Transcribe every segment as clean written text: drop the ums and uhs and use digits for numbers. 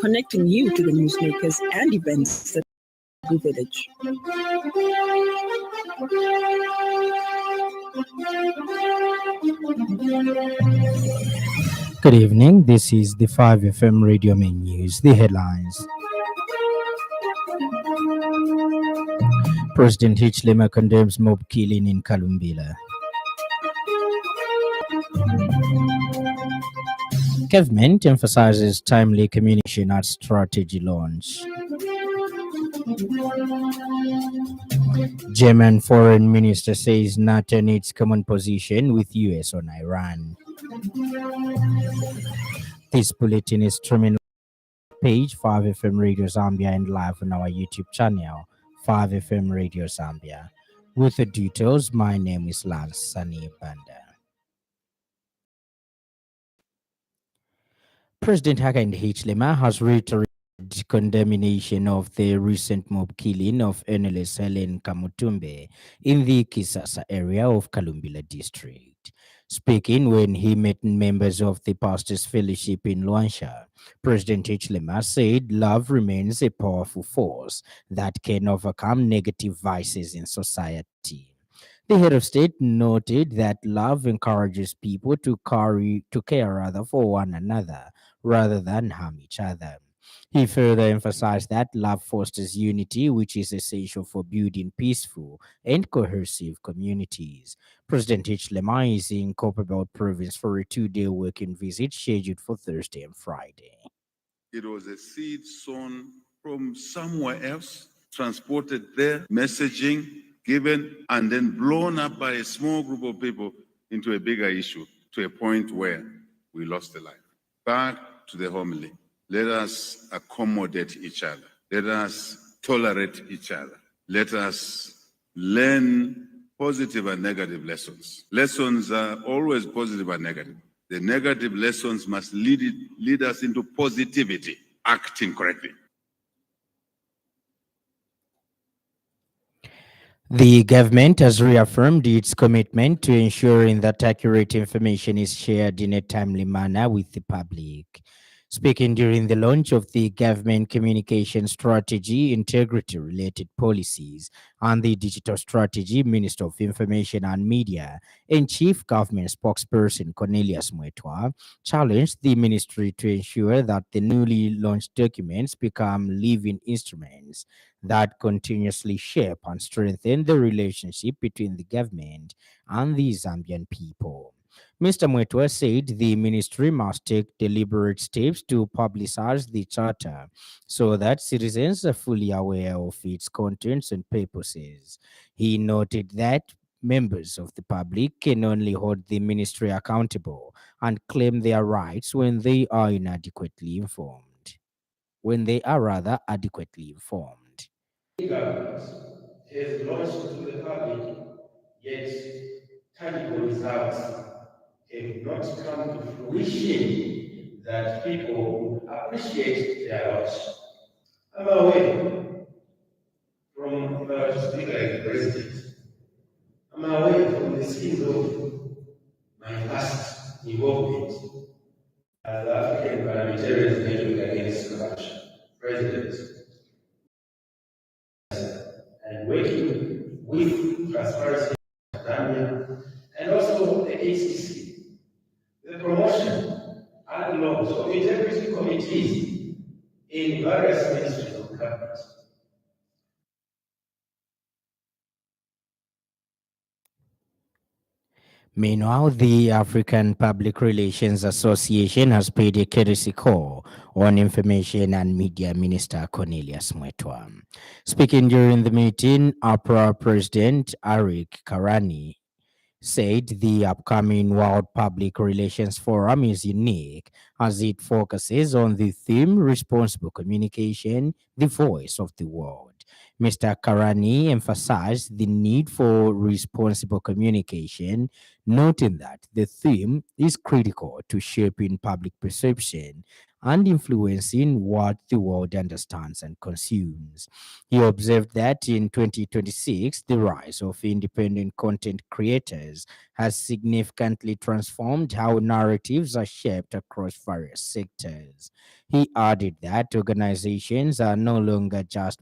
connecting you to the newsmakers and events that the village. Good evening. This is the 5FM Radio Main News. The headlines. President Hichilema condemns mob killing in Kalumbila. Government emphasizes timely communication at strategy launch. German foreign minister says NATO needs common position with US on Iran. This bulletin is streaming page 5FM Radio Zambia and live on our YouTube channel 5FM Radio Zambia. With the details, my name is Lance Sannie. President Hakainde Hichilema has reiterated condemnation of the recent mob killing of journalist Helen Kamutumbe in the Kisasa area of Kalumbila district. Speaking when he met members of the Pastors Fellowship in Luanshya, President Hichilema said love remains a powerful force that can overcome negative vices in society. The head of state noted that love encourages people to care rather for one another rather than harm each other. He further emphasized that love fosters unity, which is essential for building peaceful and cohesive communities. President Hichilema is in Copperbelt province for a 2-day working visit scheduled for Thursday and Friday. It was a seed sown from somewhere else, transported there, messaging given, and then blown up by a small group of people into a bigger issue to a point where we lost a life. Back to the homily. Let us accommodate each other. Let us tolerate each other. Let us learn positive and negative lessons. Lessons are always positive and negative. The negative lessons must lead us into positivity, acting correctly. The government has reaffirmed its commitment to ensuring that accurate information is shared in a timely manner with the public. Speaking during the launch of the government communication strategy, integrity-related policies, and the digital strategy, Minister of Information and Media and Chief Government Spokesperson Cornelius Mwetwa challenged the ministry to ensure that the newly launched documents become living instruments that continuously shape and strengthen the relationship between the government and the Zambian people. Mr. Mwetwa said the ministry must take deliberate steps to publicize the charter so that citizens are fully aware of its contents and purposes. He noted that members of the public can only hold the ministry accountable and claim their rights when they are inadequately informed. When they are rather adequately informed. Government has launched to the public, yet tangible results have not come to fruition that people appreciate their loss. I'm aware from, if I were to speak like the president, I'm aware from the scenes of my past involvement as the African Parliamentarians Network Against Corruption president and working with Transparency Zambia and also the ACC, the promotion and launch of integrity committees in various ministries of government. Meanwhile, the African Public Relations Association has paid a courtesy call on Information and Media Minister Cornelius Mwetwa. Speaking during the meeting, APRA President Eric Karani said the upcoming World Public Relations Forum is unique as it focuses on the theme responsible communication, the voice of the world. Mr. Karani emphasized the need for responsible communication, noting that the theme is critical to shaping public perception and influencing what the world understands and consumes. He observed that in 2026, the rise of independent content creators has significantly transformed how narratives are shaped across various sectors. He added that organizations are no longer just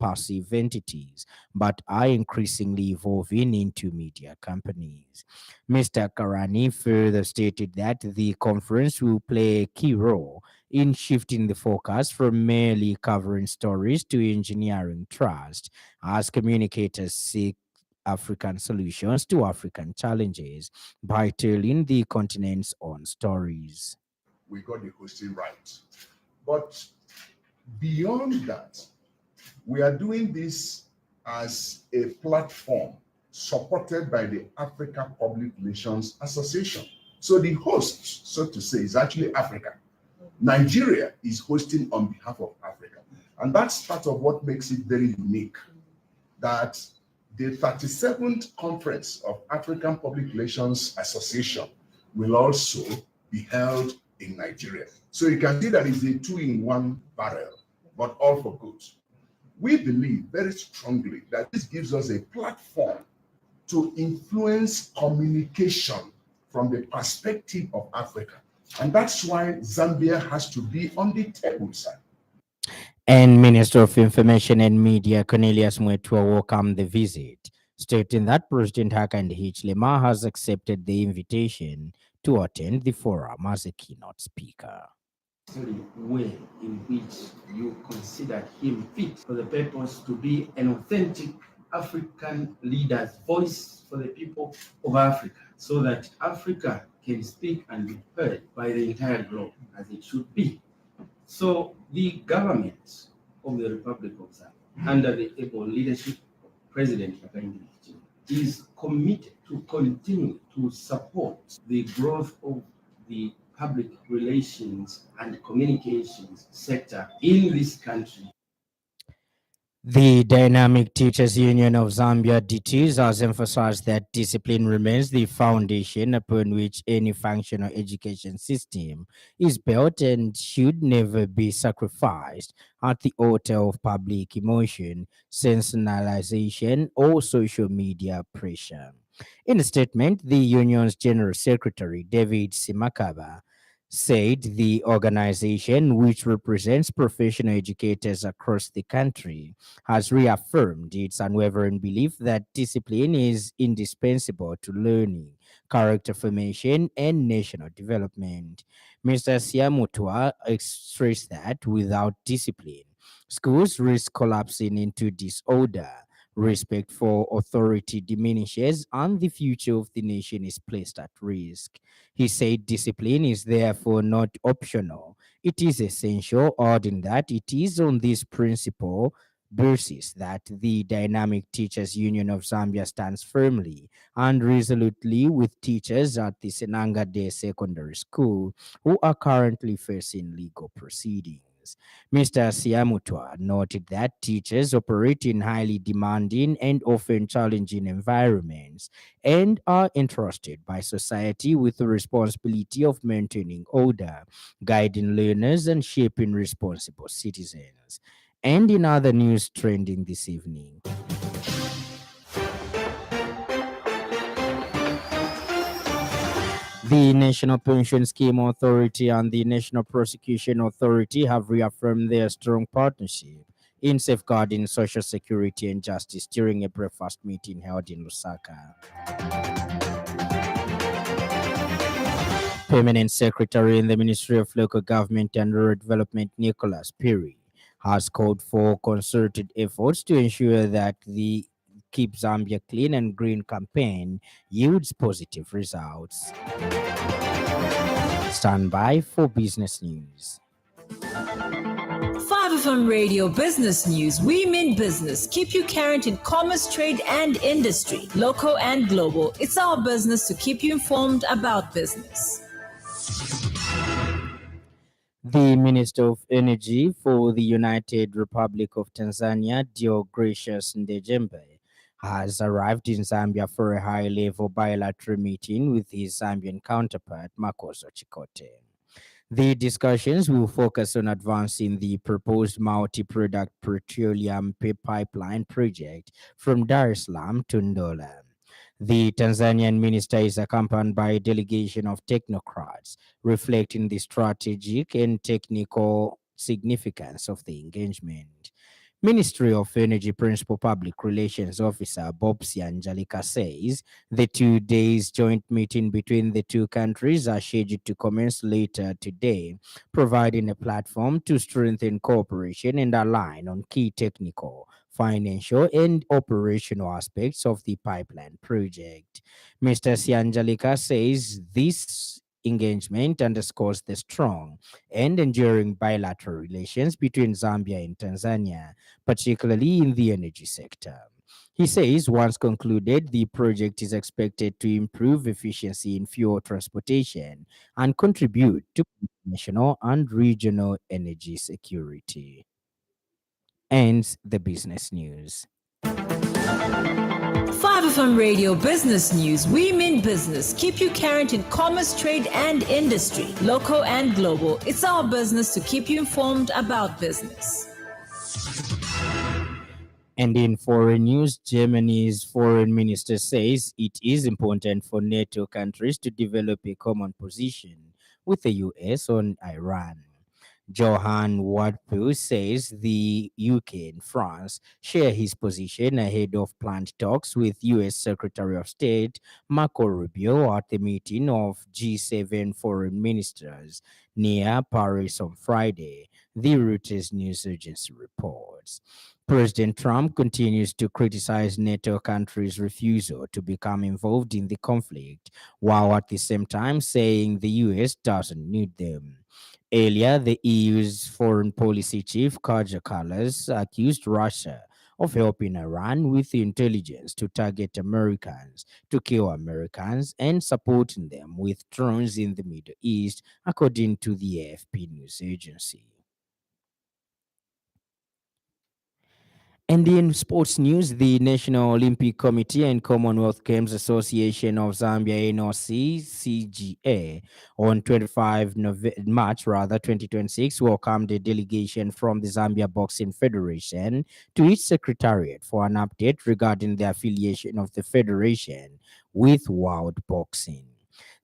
passive entities, but are increasingly evolving into media companies. Mr. Karani further stated that the conference will play a key role in shifting the focus from merely covering stories to engineering trust as communicators seek African solutions to African challenges by telling the continent's own stories. We got the hosting right. But beyond that, we are doing this as a platform supported by the Africa Public Relations Association. So the host, so to say, is actually Africa. Nigeria is hosting on behalf of Africa. And that's part of what makes it very unique, that the 37th Conference of African Public Relations Association will also be held in Nigeria. So you can see that it's a two-in-one barrel, but all for good. We believe very strongly that this gives us a platform to influence communication from the perspective of Africa. And that's why Zambia has to be on the table, sir. And Minister of Information and Media Cornelius Mwetua welcomed the visit, stating that President Hakainde Hichilema has accepted the invitation to attend the forum as a keynote speaker. Way in which you consider him fit for the purpose to be an authentic African leader's voice for the people of Africa, so that Africa can speak and be heard by the entire globe as it should be. So the government of the Republic of Zambia, under the able leadership of President Hakainde Hichilema, is committed to continue to support the growth of the public relations and communications sector in this country. The Dynamic Teachers Union of Zambia DTs has emphasized that discipline remains the foundation upon which any functional education system is built and should never be sacrificed at the altar of public emotion, sensationalization, or social media pressure. In a statement, the union's General Secretary, David Simakaba, said the organization, which represents professional educators across the country, has reaffirmed its unwavering belief that discipline is indispensable to learning, character formation, and national development. Mr. Siamutua stressed that without discipline, schools risk collapsing into disorder, respect for authority diminishes, and the future of the nation is placed at risk. He said discipline is therefore not optional. It is essential, adding that it is on this principle basis that the Dynamic Teachers Union of Zambia stands firmly and resolutely with teachers at the Senanga Day Secondary School who are currently facing legal proceedings. Mr. Siamutwa noted that teachers operate in highly demanding and often challenging environments and are entrusted by society with the responsibility of maintaining order, guiding learners, and shaping responsible citizens. And in other news trending this evening, the National Pension Scheme Authority and the National Prosecution Authority have reaffirmed their strong partnership in safeguarding social security and justice during a breakfast meeting held in Lusaka. Permanent Secretary in the Ministry of Local Government and Rural Development, Nicholas Perry, has called for concerted efforts to ensure that the Keep Zambia Clean and Green campaign yields positive results. Stand by for business news. 5FM Radio Business News. We mean business. Keep you current in commerce, trade, and industry, local and global. It's our business to keep you informed about business. The Minister of Energy for the United Republic of Tanzania, Deogratius Ndejembe, has arrived in Zambia for a high-level bilateral meeting with his Zambian counterpart, Makoso Chikote. The discussions will focus on advancing the proposed multi-product petroleum pipeline project from Dar es Salaam to Ndola. The Tanzanian minister is accompanied by a delegation of technocrats, reflecting the strategic and technical significance of the engagement. Ministry of Energy Principal Public Relations Officer Bob Sianjalika says the 2 days joint meeting between the two countries are scheduled to commence later today, providing a platform to strengthen cooperation and align on key technical, financial, and operational aspects of the pipeline project. Mr. Sianjalika says this engagement underscores the strong and enduring bilateral relations between Zambia and Tanzania, particularly in the energy sector. He says once concluded, the project is expected to improve efficiency in fuel transportation and contribute to national and regional energy security. Ends the business news. 5FM Radio Business News. We mean business. Keep you current in commerce, trade, and industry, local and global. It's our business to keep you informed about business. And in foreign news, Germany's foreign minister says it is important for NATO countries to develop a common position with the US on Iran. Johan Wadpu says the UK and France share his position ahead of planned talks with US Secretary of State Marco Rubio at the meeting of G7 foreign ministers near Paris on Friday, the Reuters news agency reports. President Trump continues to criticize NATO countries' refusal to become involved in the conflict, while at the same time saying the US doesn't need them. Earlier, the EU's foreign policy chief, Kaja Kallas, accused Russia of helping Iran with intelligence to target Americans, to kill Americans, and supporting them with drones in the Middle East, according to the AFP news agency. And in sports news, the National Olympic Committee and Commonwealth Games Association of Zambia (NOC) CGA on 25 March 2026 welcomed a delegation from the Zambia Boxing Federation to its secretariat for an update regarding the affiliation of the federation with World Boxing.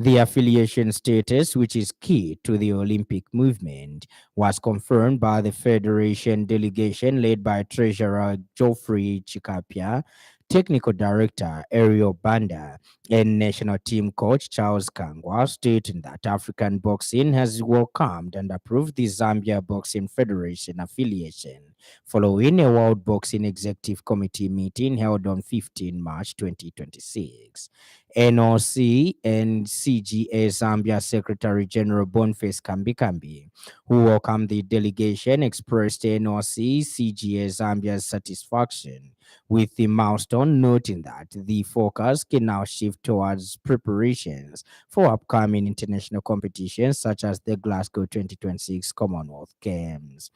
The affiliation status, which is key to the Olympic movement, was confirmed by the Federation delegation led by Treasurer Geoffrey Chikapia, Technical Director Ariel Banda, and National Team Coach Charles Kangwa, stating that African Boxing has welcomed and approved the Zambia Boxing Federation affiliation following a World Boxing Executive Committee meeting held on 15 March 2026. NOC and CGA Zambia Secretary General Boniface Kambi, who welcomed the delegation, expressed NOC CGA Zambia's satisfaction with the milestone, noting that the focus can now shift towards preparations for upcoming international competitions such as the Glasgow 2026 Commonwealth Games.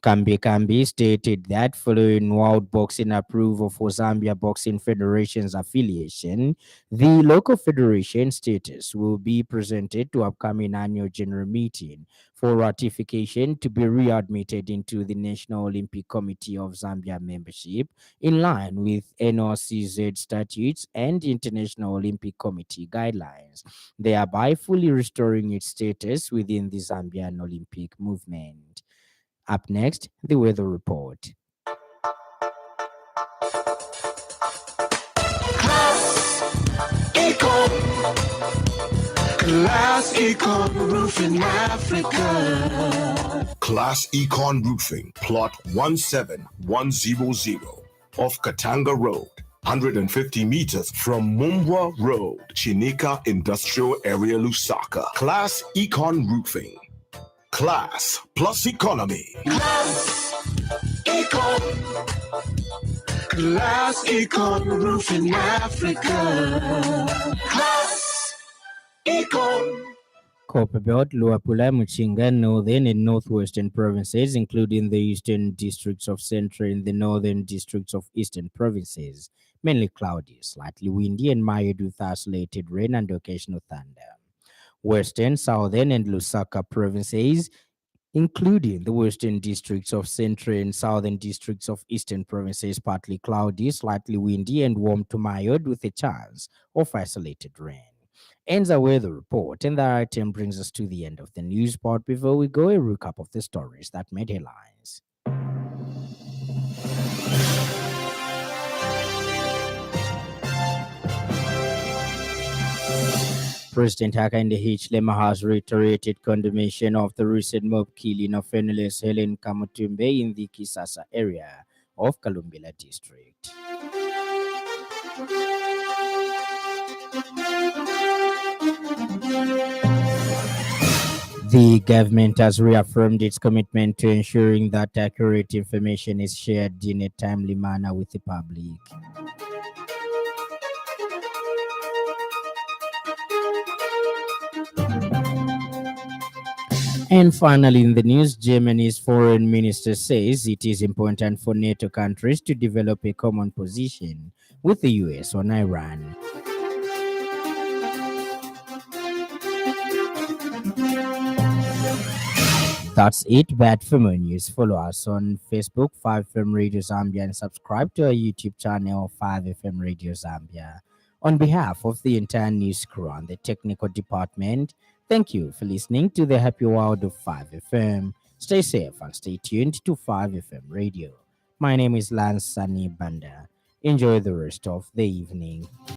Kambi stated that following World Boxing approval for Zambia Boxing Federation's affiliation, the local federation status will be presented to upcoming annual general meeting for ratification to be readmitted into the National Olympic Committee of Zambia membership in line with NOCZ statutes and International Olympic Committee guidelines, thereby fully restoring its status within the Zambian Olympic movement. Up next, the weather report. Class Econ Roofing Africa. Class Econ Roofing, plot 17100 off Katanga Road, 150 meters from Mumbwa Road, Chinika Industrial Area, Lusaka. Class Econ Roofing. Class plus economy. Class Econ. Class Econ Roofing Africa. Class Econ. Copperbelt, Luapula, Muchinga, northern and northwestern provinces, including the eastern districts of Central and the northern districts of eastern provinces. Mainly cloudy, slightly windy and mild with isolated rain and occasional thunder. Western, Southern, and Lusaka provinces, including the western districts of Central and Southern districts of Eastern provinces, partly cloudy, slightly windy, and warm to mild with a chance of isolated rain. Ends our weather report, and that item brings us to the end of the news part. Before we go, a recap of the stories that made headlines. President Hakainde Hichilema has reiterated condemnation of the recent mob killing of journalist Helen Kamutumbe in the Kisasa area of Kalumbila district. The government has reaffirmed its commitment to ensuring that accurate information is shared in a timely manner with the public. And finally, in the news, Germany's foreign minister says it is important for NATO countries to develop a common position with the US on Iran. That's it. But for more news, follow us on Facebook, 5FM Radio Zambia, and subscribe to our YouTube channel, 5FM Radio Zambia. On behalf of the entire news crew and the technical department, thank you for listening to the happy world of 5FM. Stay safe and stay tuned to 5FM Radio. My name is Lance Sannie Banda. Enjoy the rest of the evening.